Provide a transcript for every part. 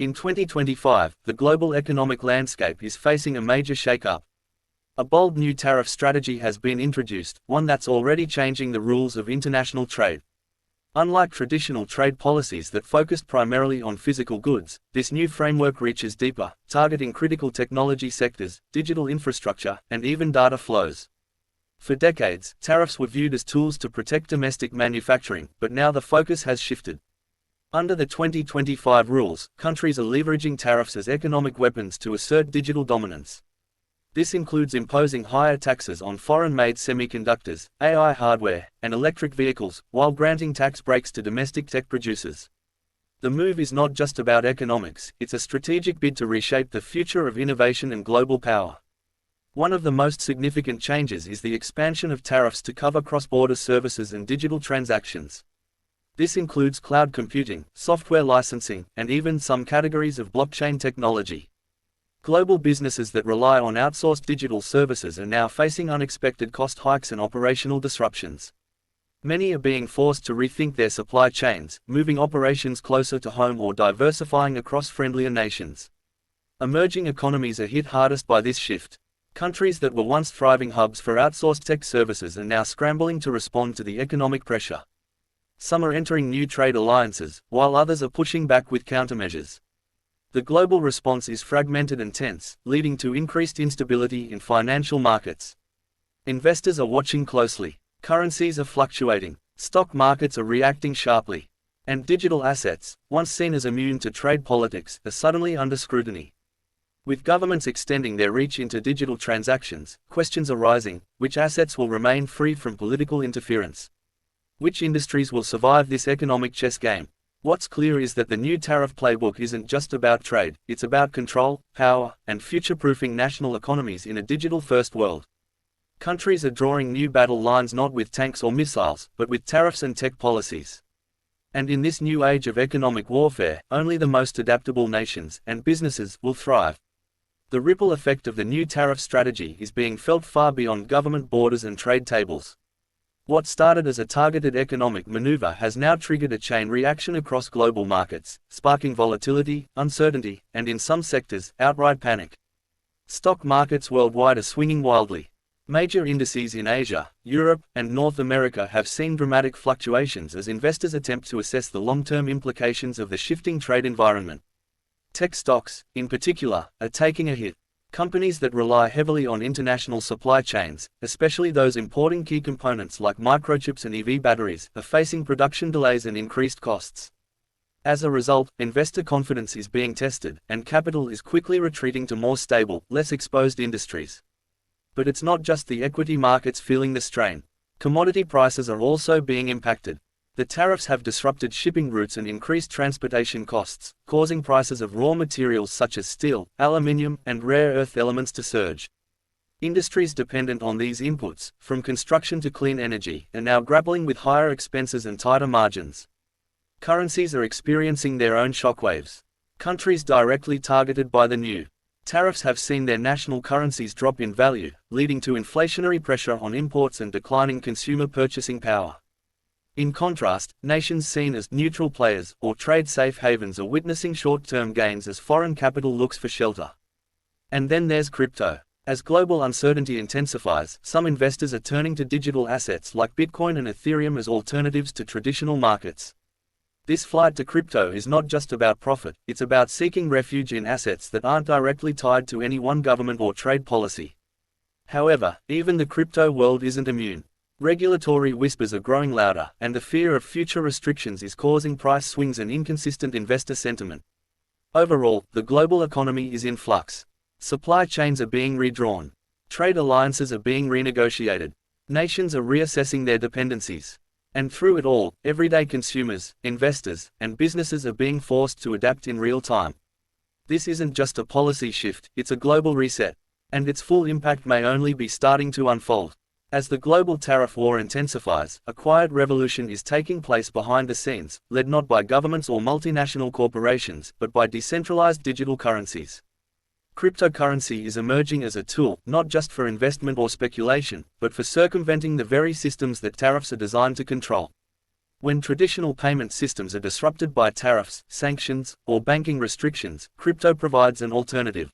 In 2025, the global economic landscape is facing a major shake-up. A bold new tariff strategy has been introduced, one that's already changing the rules of international trade. Unlike traditional trade policies that focused primarily on physical goods, this new framework reaches deeper, targeting critical technology sectors, digital infrastructure, and even data flows. For decades, tariffs were viewed as tools to protect domestic manufacturing, but now the focus has shifted. Under the 2025 rules, countries are leveraging tariffs as economic weapons to assert digital dominance. This includes imposing higher taxes on foreign-made semiconductors, AI hardware, and electric vehicles, while granting tax breaks to domestic tech producers. The move is not just about economics, it's a strategic bid to reshape the future of innovation and global power. One of the most significant changes is the expansion of tariffs to cover cross-border services and digital transactions. This includes cloud computing, software licensing, and even some categories of blockchain technology. Global businesses that rely on outsourced digital services are now facing unexpected cost hikes and operational disruptions. Many are being forced to rethink their supply chains, moving operations closer to home or diversifying across friendlier nations. Emerging economies are hit hardest by this shift. Countries that were once thriving hubs for outsourced tech services are now scrambling to respond to the economic pressure. Some are entering new trade alliances, while others are pushing back with countermeasures. The global response is fragmented and tense, leading to increased instability in financial markets. Investors are watching closely. Currencies are fluctuating. Stock markets are reacting sharply. And digital assets, once seen as immune to trade politics, are suddenly under scrutiny. With governments extending their reach into digital transactions, questions are rising: which assets will remain free from political interference? Which industries will survive this economic chess game? What's clear is that the new tariff playbook isn't just about trade, it's about control, power, and future-proofing national economies in a digital-first world. Countries are drawing new battle lines not with tanks or missiles, but with tariffs and tech policies. And in this new age of economic warfare, only the most adaptable nations and businesses will thrive. The ripple effect of the new tariff strategy is being felt far beyond government borders and trade tables. What started as a targeted economic maneuver has now triggered a chain reaction across global markets, sparking volatility, uncertainty, and in some sectors, outright panic. Stock markets worldwide are swinging wildly. Major indices in Asia, Europe, and North America have seen dramatic fluctuations as investors attempt to assess the long-term implications of the shifting trade environment. Tech stocks, in particular, are taking a hit. Companies that rely heavily on international supply chains, especially those importing key components like microchips and EV batteries, are facing production delays and increased costs. As a result, investor confidence is being tested, and capital is quickly retreating to more stable, less exposed industries. But it's not just the equity markets feeling the strain. Commodity prices are also being impacted. The tariffs have disrupted shipping routes and increased transportation costs, causing prices of raw materials such as steel, aluminium, and rare earth elements to surge. Industries dependent on these inputs, from construction to clean energy, are now grappling with higher expenses and tighter margins. Currencies are experiencing their own shockwaves. Countries directly targeted by the new tariffs have seen their national currencies drop in value, leading to inflationary pressure on imports and declining consumer purchasing power. In contrast, nations seen as neutral players or trade safe havens are witnessing short-term gains as foreign capital looks for shelter. And then there's crypto. As global uncertainty intensifies, some investors are turning to digital assets like Bitcoin and Ethereum as alternatives to traditional markets. This flight to crypto is not just about profit, it's about seeking refuge in assets that aren't directly tied to any one government or trade policy. However, even the crypto world isn't immune. Regulatory whispers are growing louder, and the fear of future restrictions is causing price swings and inconsistent investor sentiment. Overall, the global economy is in flux. Supply chains are being redrawn. Trade alliances are being renegotiated. Nations are reassessing their dependencies. And through it all, everyday consumers, investors, and businesses are being forced to adapt in real time. This isn't just a policy shift, it's a global reset. And its full impact may only be starting to unfold. As the global tariff war intensifies, a quiet revolution is taking place behind the scenes, led not by governments or multinational corporations, but by decentralized digital currencies. Cryptocurrency is emerging as a tool, not just for investment or speculation, but for circumventing the very systems that tariffs are designed to control. When traditional payment systems are disrupted by tariffs, sanctions, or banking restrictions, crypto provides an alternative.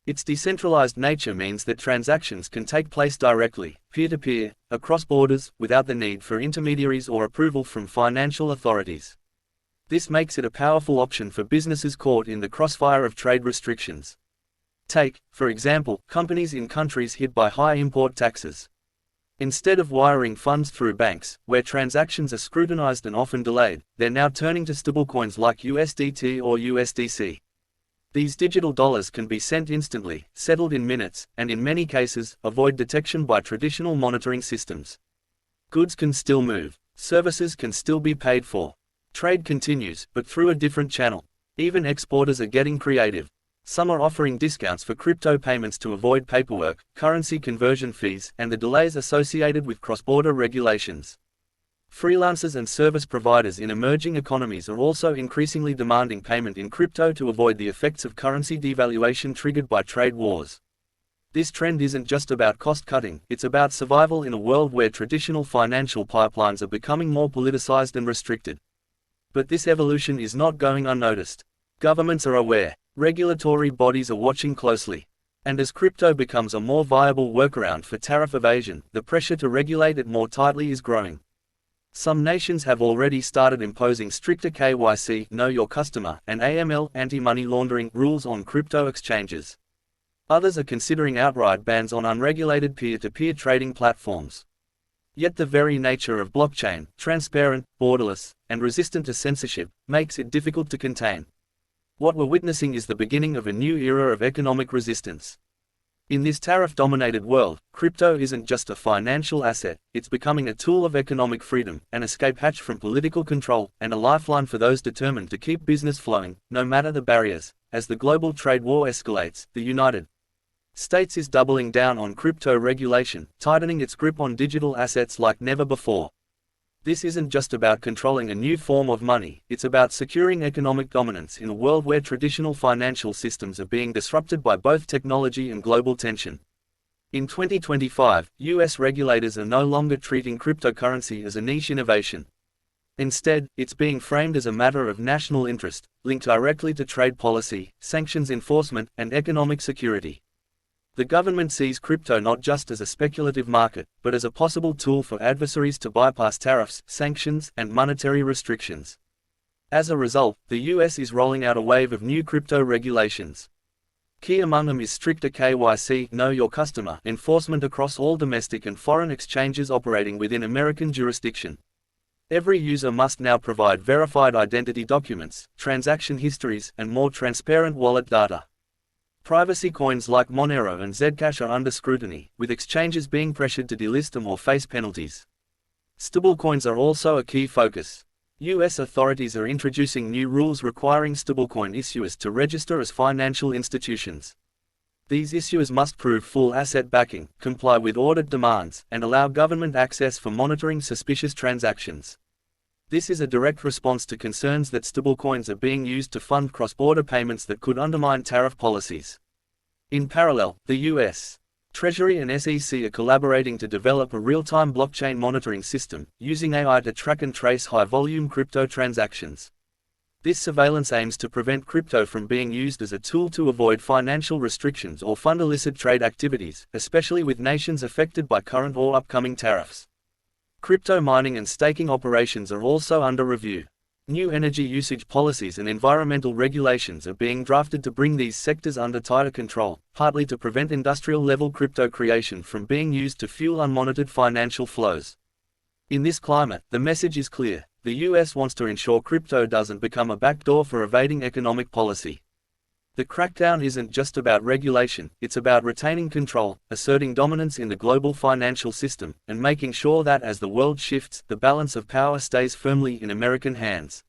Its decentralized nature means that transactions can take place directly, peer-to-peer, across borders, without the need for intermediaries or approval from financial authorities. This makes it a powerful option for businesses caught in the crossfire of trade restrictions. Take, for example, companies in countries hit by high import taxes. Instead of wiring funds through banks, where transactions are scrutinized and often delayed, they're now turning to stablecoins like USDT or USDC. These digital dollars can be sent instantly, settled in minutes, and in many cases, avoid detection by traditional monitoring systems. Goods can still move. Services can still be paid for. Trade continues, but through a different channel. Even exporters are getting creative. Some are offering discounts for crypto payments to avoid paperwork, currency conversion fees, and the delays associated with cross-border regulations. Freelancers and service providers in emerging economies are also increasingly demanding payment in crypto to avoid the effects of currency devaluation triggered by trade wars. This trend isn't just about cost-cutting, it's about survival in a world where traditional financial pipelines are becoming more politicized and restricted. But this evolution is not going unnoticed. Governments are aware. Regulatory bodies are watching closely. And as crypto becomes a more viable workaround for tariff evasion, the pressure to regulate it more tightly is growing. Some nations have already started imposing stricter KYC, Know Your Customer, and AML, anti-money laundering, rules on crypto exchanges. Others are considering outright bans on unregulated peer-to-peer trading platforms. Yet the very nature of blockchain, transparent, borderless, and resistant to censorship, makes it difficult to contain. What we're witnessing is the beginning of a new era of economic resistance. In this tariff-dominated world, crypto isn't just a financial asset, it's becoming a tool of economic freedom, an escape hatch from political control, and a lifeline for those determined to keep business flowing, no matter the barriers. As the global trade war escalates, the United States is doubling down on crypto regulation, tightening its grip on digital assets like never before. This isn't just about controlling a new form of money, it's about securing economic dominance in a world where traditional financial systems are being disrupted by both technology and global tension. In 2025, US regulators are no longer treating cryptocurrency as a niche innovation. Instead, it's being framed as a matter of national interest, linked directly to trade policy, sanctions enforcement, and economic security. The government sees crypto not just as a speculative market, but as a possible tool for adversaries to bypass tariffs, sanctions, and monetary restrictions. As a result, the US is rolling out a wave of new crypto regulations. Key among them is stricter KYC, Know Your Customer, enforcement across all domestic and foreign exchanges operating within American jurisdiction. Every user must now provide verified identity documents, transaction histories, and more transparent wallet data. Privacy coins like Monero and Zcash are under scrutiny, with exchanges being pressured to delist them or face penalties. Stablecoins are also a key focus. US authorities are introducing new rules requiring stablecoin issuers to register as financial institutions. These issuers must prove full asset backing, comply with audit demands, and allow government access for monitoring suspicious transactions. This is a direct response to concerns that stablecoins are being used to fund cross-border payments that could undermine tariff policies. In parallel, the US Treasury and SEC are collaborating to develop a real-time blockchain monitoring system, using AI to track and trace high-volume crypto transactions. This surveillance aims to prevent crypto from being used as a tool to avoid financial restrictions or fund illicit trade activities, especially with nations affected by current or upcoming tariffs. Crypto mining and staking operations are also under review. New energy usage policies and environmental regulations are being drafted to bring these sectors under tighter control, partly to prevent industrial-level crypto creation from being used to fuel unmonitored financial flows. In this climate, the message is clear: the US wants to ensure crypto doesn't become a backdoor for evading economic policy. The crackdown isn't just about regulation, it's about retaining control, asserting dominance in the global financial system, and making sure that as the world shifts, the balance of power stays firmly in American hands.